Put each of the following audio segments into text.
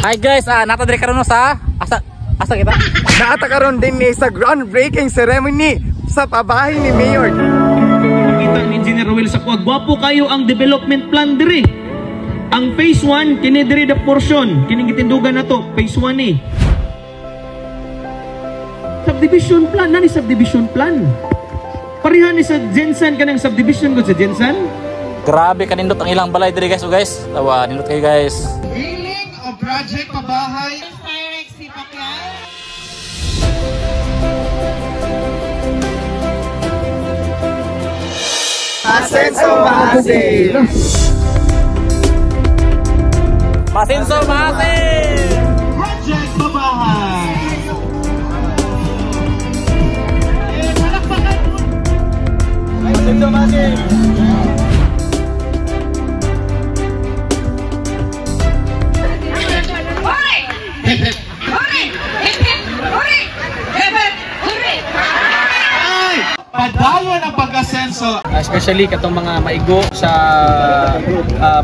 Hi guys, nata dire karon sa asa kita. Naata karon din ni sa groundbreaking ceremony sa pabahay ni Mayor. Kita ni Engineer Ruel sa kuwag. Gwapo kayo ang development plan diri. Ang phase 1 kini diri the portion kining gitindugan nato phase 1 ni. Subdivision plan nani subdivision plan. Pareha ni sa Jensen kanang subdivision ko sa Jensen. Grabe kanindot ang ilang balay diri guys. So guys, tawa nindot kayo guys. Healing o project pabahay. Asenso Mahasin! Masinso Mahasin! Project pabahay! Asenso Mahasin! Padayon ang pag-asenso. Especially katong mga maigo sa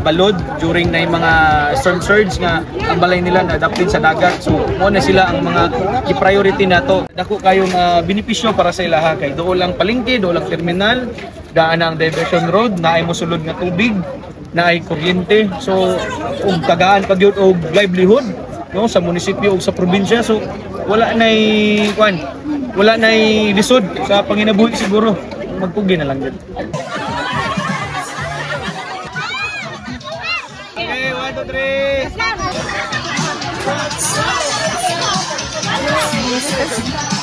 balod during na yung mga storm surge nga ang balay nila na-adaptin sa dagat. So mo na sila ang mga i-priority nato. Dako kayong benepisyo para sa ilaha kay dool lang palengke, dool lang terminal, daan ang diversion road, naay mosulod nga tubig, naay kuryente. So ug tagaan pag yun og livelihood no sa munisipyo ug sa probinsya. So wala nay wala nay lisod sa panginabuhi siguro. Magpugi na lang din. Okay, 1, 2, 3.